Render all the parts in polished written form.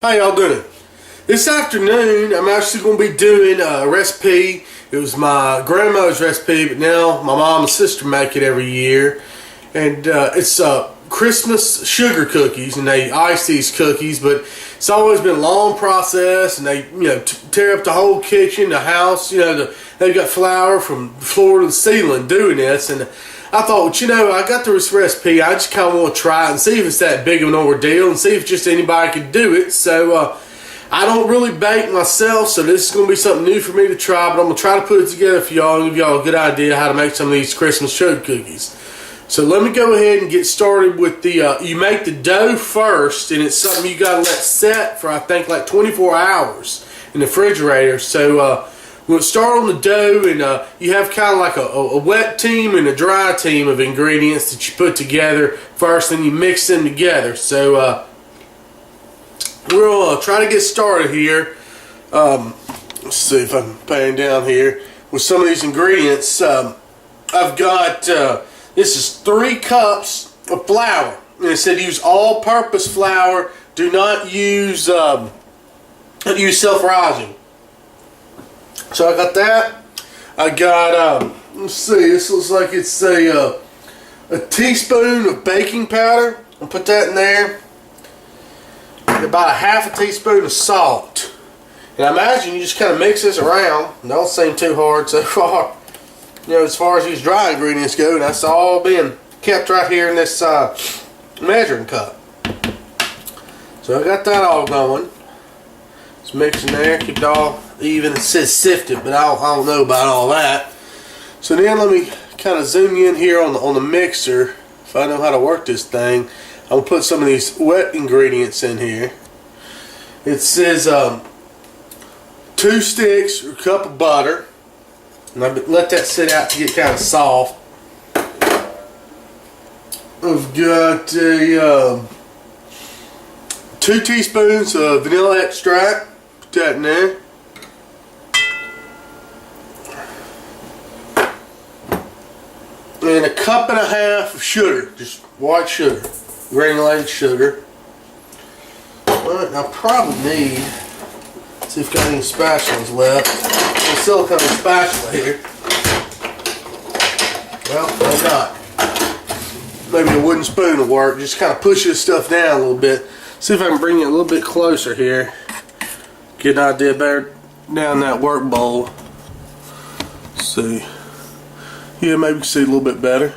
How y'all doing? This afternoon, I'm actually going to be doing a recipe. It was my grandmother's recipe, but now my mom and sister make it every year. And it's Christmas sugar cookies, and they ice these cookies, but it's always been a long process, and they, tear up the whole kitchen, the house, they've got flour from the floor to the ceiling doing this, and I thought, I got this recipe, I just kind of want to try it and see if it's that big of an ordeal and see if just anybody could do it. So I don't really bake myself, so this is going to be something new for me to try, but I'm going to try to put it together for y'all and give y'all a good idea how to make some of these Christmas sugar cookies. So let me go ahead and get started with the, you make the dough first, and it's something you got to let set for I think like 24 hours in the refrigerator. So we'll start on the dough, and you have kind of like a wet team and a dry team of ingredients that you put together first, and you mix them together. So we'll try to get started here. Let's see if I'm paying down here with some of these ingredients. I've got, this is 3 cups of flour, and it said use all-purpose flour. Do not use self-rising. So I got that. I got, let's see, this looks like it's a teaspoon of baking powder. I'll put that in there. And about a half a teaspoon of salt. And I imagine you just kind of mix this around. Don't seem too hard so far. As far as these dry ingredients go, that's all being kept right here in this measuring cup. So I got that all going. Just mixing there, keep it all even. It says sifted, but I don't know about all that. So then let me kind of zoom in here on the mixer. If I know how to work this thing, I'm gonna put some of these wet ingredients in here. It says 2 sticks or a cup of butter, and I let that sit out to get kind of soft. I've got 2 teaspoons of vanilla extract. Put that in there. And a cup and a half of sugar, just white sugar, granulated sugar. But I probably need, let's see if I've got any spatulas left. A silicone spatula here. Well, maybe not. Maybe a wooden spoon will work. Just kind of push this stuff down a little bit. See if I can bring it a little bit closer here. Get an idea better down that work bowl. Let's see. Yeah, maybe you can see a little bit better.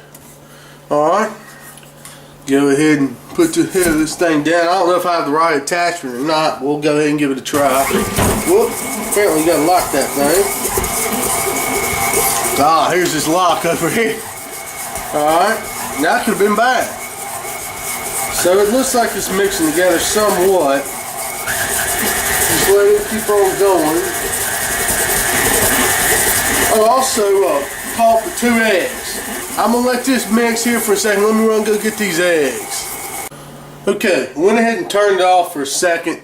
Alright. Go ahead and put the head of this thing down. I don't know if I have the right attachment or not. We'll go ahead and give it a try. Whoop. Apparently you gotta lock that thing. Ah, here's this lock over here. Alright. Now it could have been bad. So it looks like it's mixing together somewhat. Just let it keep on going. Oh, also, call for 2 eggs. I'm going to let this mix here for a second. Let me run and go get these eggs. Okay, I went ahead and turned it off for a second.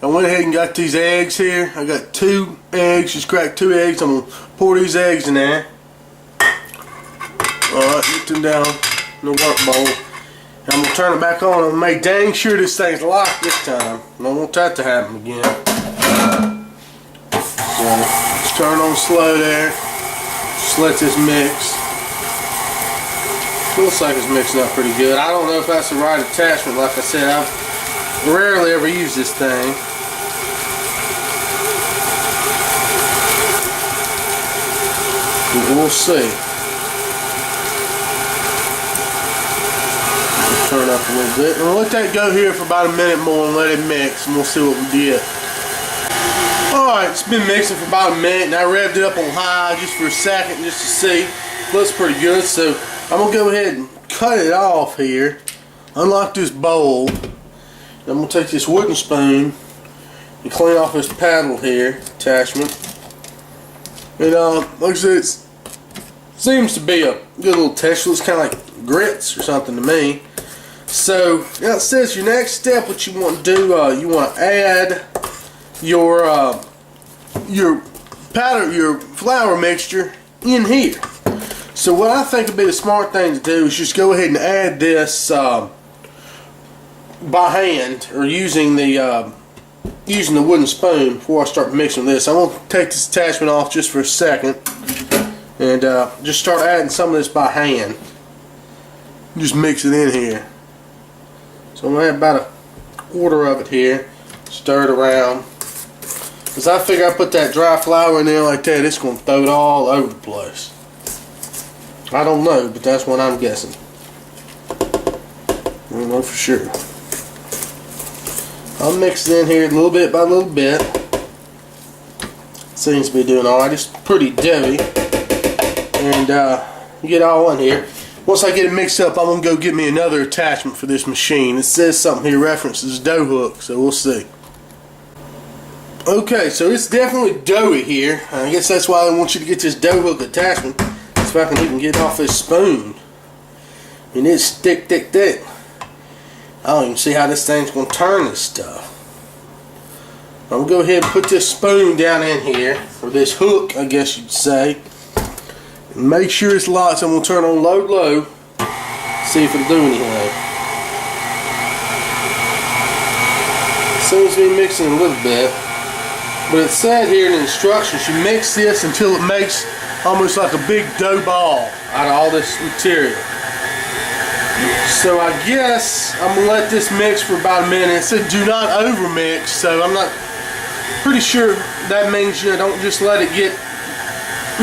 I went ahead and got these eggs here. I got 2 eggs, just cracked 2 eggs. I'm going to pour these eggs in there. Alright, put them down in the work bowl. And I'm going to turn it back on. I'm going to make dang sure this thing's locked this time. I don't want that to happen again. So, just turn on slow there. Just let this mix. Looks like it's mixing up pretty good. I don't know if that's the right attachment. Like I said, I've rarely ever used this thing. But we'll see. Turn it up a little bit. And we'll let that go here for about a minute more and let it mix, and we'll see what we get. Alright, it's been mixing for about a minute, and I revved it up on high just for a second just to see. Looks pretty good, so I'm going to go ahead and cut it off here. Unlock this bowl. I'm going to take this wooden spoon and clean off this paddle here, attachment. And like I said, it seems to be a good little texture. Looks kind of like grits or something to me. So, now it says your next step, what you want to do, you want to add your powder, your flour mixture in here. So what I think would be the smart thing to do is just go ahead and add this by hand, or using the using the wooden spoon before I start mixing this. I'm going to take this attachment off just for a second and just start adding some of this by hand. Just mix it in here. So I'm going to add about a quarter of it here. Stir it around. Because I figure I put that dry flour in there like that, it's going to throw it all over the place. I don't know, but that's what I'm guessing. I don't know for sure. I'll mix it in here a little bit by little bit. Seems to be doing alright. It's pretty doughy. And get all in here. Once I get it mixed up, I'm going to go get me another attachment for this machine. It says something here references dough hook, so we'll see. Okay, so it's definitely doughy here. I guess that's why I want you to get this dough hook attachment. So I can even get off this spoon. I mean, it's thick. I don't even see how this thing's going to turn this stuff. I'm going to go ahead and put this spoon down in here, or this hook, I guess you'd say. And make sure it's locked, so I'm going to turn on low, see if it'll do anything. Seems to be mixing a little bit. But it said here in the instructions, you mix this until it makes almost like a big dough ball out of all this material. So I guess I'm going to let this mix for about a minute. It said do not over mix, so I'm not pretty sure that means you don't just let it get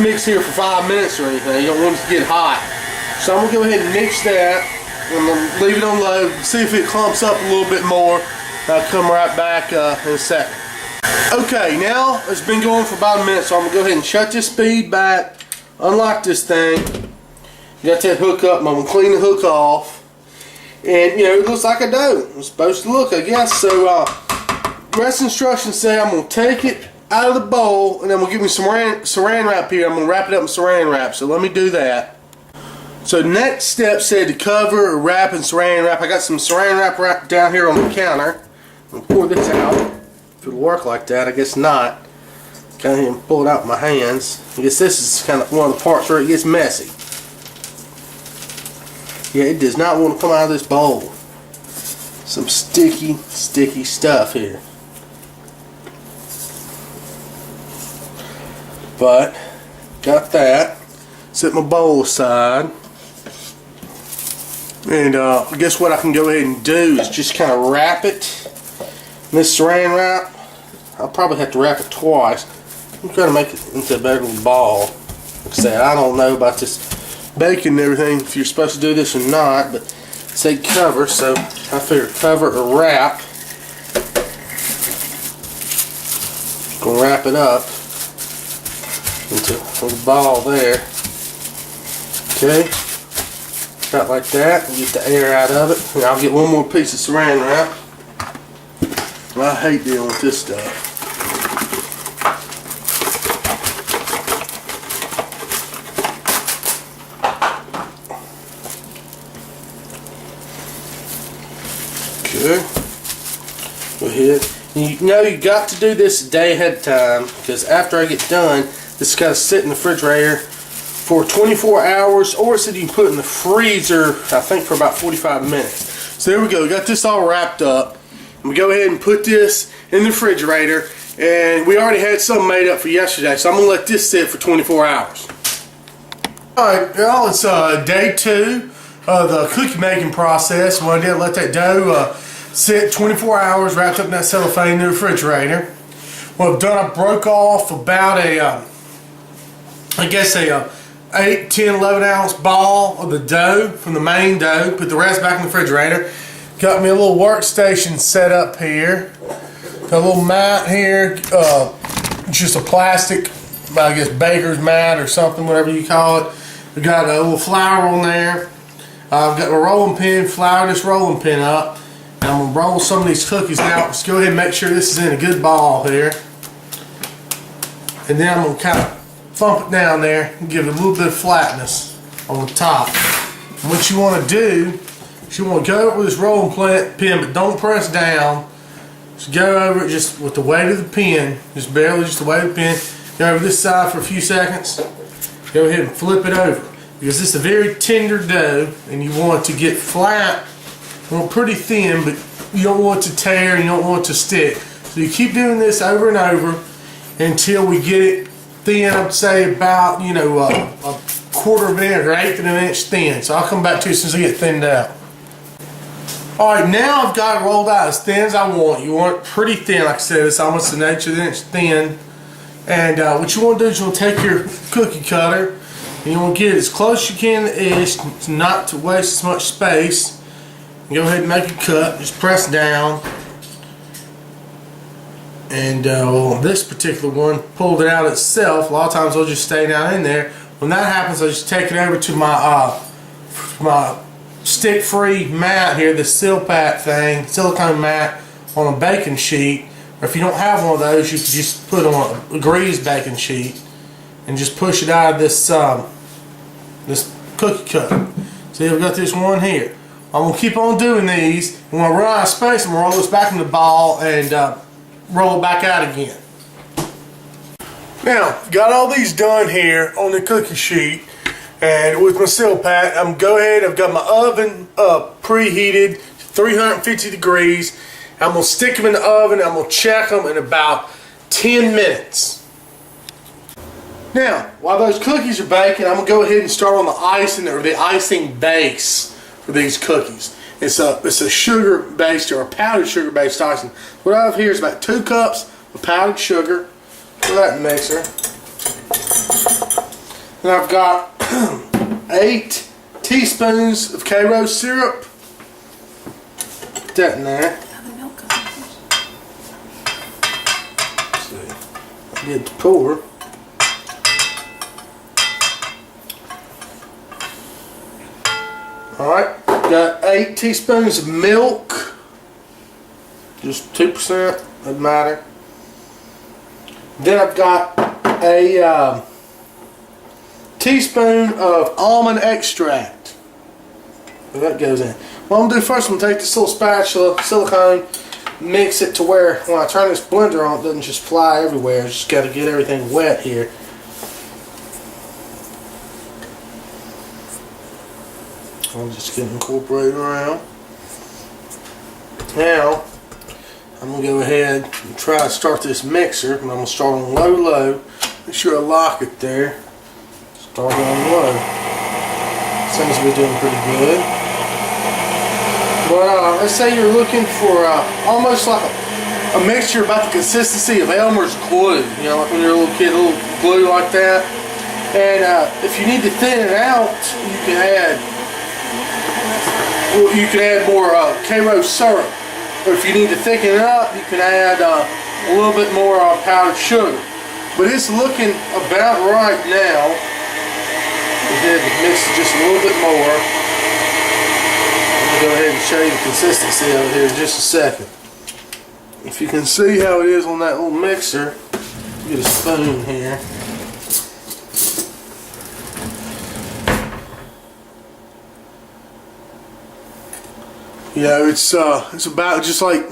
mixed here for 5 minutes or anything. You don't want it to get hot. So I'm going to go ahead and mix that. I'm going to leave it on low, see if it clumps up a little bit more. I'll come right back in a second. Okay, now it's been going for about a minute, so I'm going to go ahead and shut this speed back, unlock this thing. Got that hook up, I'm going to clean the hook off. And, you know, it looks like a dough. It's supposed to look, I guess. So, rest instructions say I'm going to take it out of the bowl, and then we'll give me some saran wrap here. I'm going to wrap it up in saran wrap, so let me do that. So, next step said to cover or wrap in saran wrap. I got some saran wrap down here on the counter. I'm going to pour this out. If it'll work like that, I guess not. Kind of pull it out with my hands. I guess this is kind of one of the parts where it gets messy. Yeah, it does not want to come out of this bowl. Some sticky stuff here. But, got that. Set my bowl aside. And I guess what I can go ahead and do is just kind of wrap it. This saran wrap, I'll probably have to wrap it twice. I'm trying to make it into a better little ball. Like I said, I don't know about this baking and everything, if you're supposed to do this or not, but it said cover, so I figured cover or wrap. Gonna wrap it up into a little ball there. Okay, about like that, and get the air out of it. And I'll get one more piece of saran wrap. I hate dealing with this stuff. Okay. Go ahead. You know you got to do this a day ahead of time, because after I get done, this got to sit in the refrigerator for 24 hours, or it said you can put it in the freezer, I think, for about 45 minutes. So there we go. We got this all wrapped up. I'm going to go ahead and put this in the refrigerator, and we already had some made up for yesterday, so I'm going to let this sit for 24 hours. Alright, y'all, it's day 2 of the cookie making process. What I did, let that dough sit 24 hours wrapped up in that cellophane in the refrigerator. What I've done, I broke off about a, I guess a 8, 10, 11 ounce ball of the dough from the main dough, put the rest back in the refrigerator. Got me a little workstation set up here. Got a little mat here, just a plastic, I guess baker's mat or something, whatever you call it. We got a little flour on there. I've got my rolling pin, flour this rolling pin up. And I'm going to roll some of these cookies out. Let's go ahead and make sure this is in a good ball here. And then I'm going to kind of thump it down there and give it a little bit of flatness on the top. And what you want to do, you want to go over with this rolling pin, but don't press down. Just go over it just with the weight of the pin, just barely just the weight of the pin. Go over this side for a few seconds. Go ahead and flip it over, because this is a very tender dough, and you want it to get flat, well, pretty thin, but you don't want it to tear and you don't want it to stick. So you keep doing this over and over until we get it thin. I'd say about, you know, a quarter of an inch or eighth of an inch thin. So I'll come back to you as soon as I get thinned out. Alright, now I've got it rolled out as thin as I want. You want it pretty thin, like I said, it's almost an eighth of an inch thin. And what you want to do is you want to take your cookie cutter and you want to get it as close as you can to the edge, not to waste as much space. Go ahead and make a cut, just press down. And this particular one pulled it out itself. A lot of times it'll just stay down in there. When that happens, I just take it over to my stick-free mat here, the Silpat thing, silicone mat on a baking sheet. Or if you don't have one of those, you can just put on a greased baking sheet and just push it out of this this cookie cutter. See, I've got this one here. I'm gonna keep on doing these. When I run out of space, I'm gonna roll this back in the ball and roll it back out again. Now, got all these done here on the cookie sheet, and with my Silpat, I'm gonna go ahead. I've got my oven preheated, 350 degrees. I'm gonna stick them in the oven. I'm gonna check them in about 10 minutes. Now, while those cookies are baking, I'm gonna go ahead and start on the icing or the icing base for these cookies. It's a sugar based or a powdered sugar based icing. What I have here is about 2 cups of powdered sugar. Put that in the mixer. And I've got 8 teaspoons of Karo syrup. Put that in there. Get to pour. Alright, got 8 teaspoons of milk. Just 2%, doesn't matter. Then I've got a teaspoon of almond extract. So that goes in. What I'm going to do first, I'm going to take this little spatula, silicone, mix it to where when I turn this blender on, it doesn't just fly everywhere. It's just got to get everything wet here. I'm just getting incorporated around. Now, I'm going to go ahead and try to start this mixer. And I'm going to start on low. Make sure I lock it there. Start on low. Seems to be doing pretty good. But let's say you're looking for almost like a mixture about the consistency of Elmer's glue. You know, like when you're a little kid, a little glue like that. And if you need to thin it out, you can add more Karo syrup. Or if you need to thicken it up, you can add a little bit more powdered sugar. But it's looking about right now. Go ahead and mix it just a little bit more. Go ahead and show you the consistency of it here in just a second. If you can see how it is on that little mixer, get a spoon here. You know, it's about just like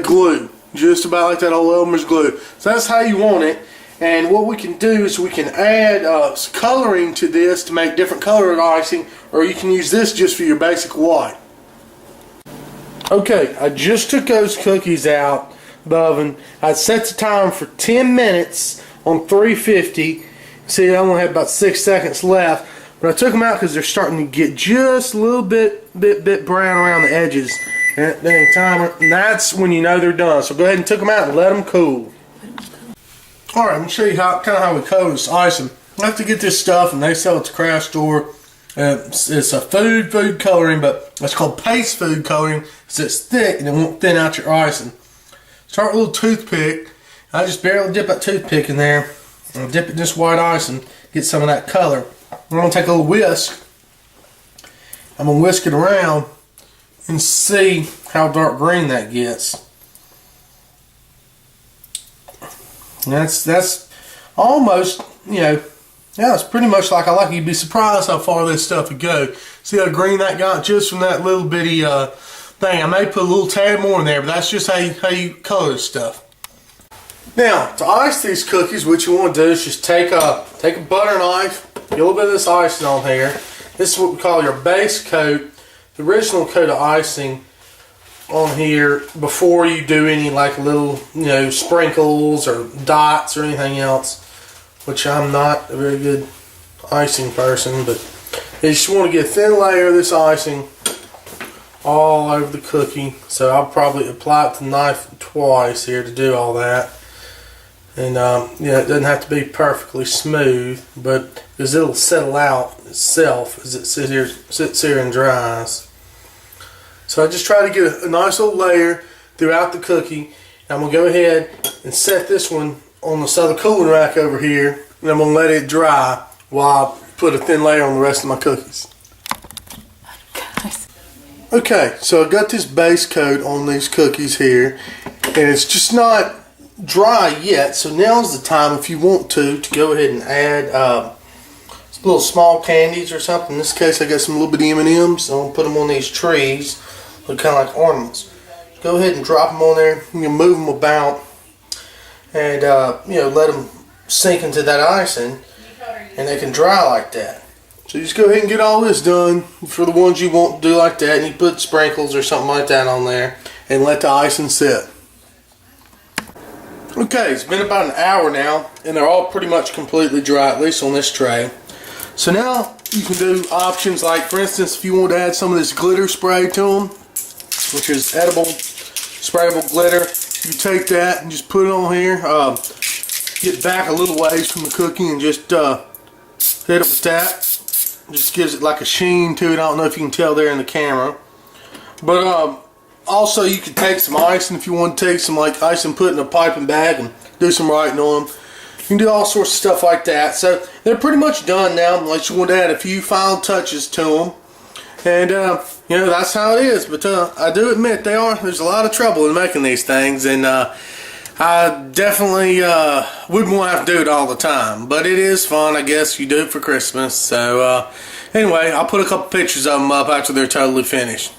glue, just about like that old Elmer's glue. So that's how you want it. And what we can do is we can add coloring to this to make different colored icing, or you can use this just for your basic white. Okay, I just took those cookies out of the oven. I set the time for 10 minutes on 350. See, I only have about 6 seconds left, but I took them out because they're starting to get just a little bit brown around the edges. And dang timer, and that's when you know they're done. So go ahead and take them out and let them cool. Alright, I'm going to show you how we color this icing. I have to get this stuff, and they sell it at the craft store. It's a food coloring, but it's called paste food coloring. So it's thick and it won't thin out your icing. Start with a little toothpick. I just barely dip that toothpick in there and dip it in this white icing, get some of that color. I'm going to take a little whisk. I'm going to whisk it around and see how dark green that gets. And that's almost, you know, yeah, it's pretty much like I like it. You'd be surprised how far this stuff would go. See how green that got just from that little bitty thing. I may put a little tad more in there, but that's just how you color this stuff. Now, to ice these cookies, what you want to do is just take a butter knife, get a little bit of this icing on here. This is what we call your base coat, the original coat of icing on here before you do any like little, sprinkles or dots or anything else, which I'm not a very good icing person, but you just want to get a thin layer of this icing all over the cookie. So I'll probably apply it to the knife twice here to do all that. And it doesn't have to be perfectly smooth, but because it'll settle out itself as it sits here and dries. So I just try to get a nice little layer throughout the cookie. I'm going to go ahead and set this one on the other cooling rack over here, and I'm going to let it dry while I put a thin layer on the rest of my cookies. Okay, so I got this base coat on these cookies here, and it's just not dry yet, so now's the time, if you want to go ahead and add little small candies or something. In this case, I got some little bitty M&Ms. I'm going to put them on these trees, look kind of like ornaments. Go ahead and drop them on there. You can move them about, and let them sink into that icing, and they can dry like that. So you just go ahead and get all this done for the ones you want to do like that, and you put sprinkles or something like that on there, and let the icing sit. Okay, it's been about an hour now, and they're all pretty much completely dry, at least on this tray. So now you can do options like, for instance, if you want to add some of this glitter spray to them, which is edible, sprayable glitter, you take that and just put it on here. Get back a little ways from the cookie and just hit it with that. Just gives it like a sheen to it. I don't know if you can tell there in the camera. But also you could take some ice, and if you want to take some like ice and put it in a piping bag and do some writing on them. You can do all sorts of stuff like that. So they're pretty much done now, unless you want to add a few final touches to them. And that's how it is. But I do admit there's a lot of trouble in making these things, and I definitely wouldn't want to have to do it all the time, but it is fun. I guess you do it for Christmas. So anyway, I'll put a couple pictures of them up after they're totally finished.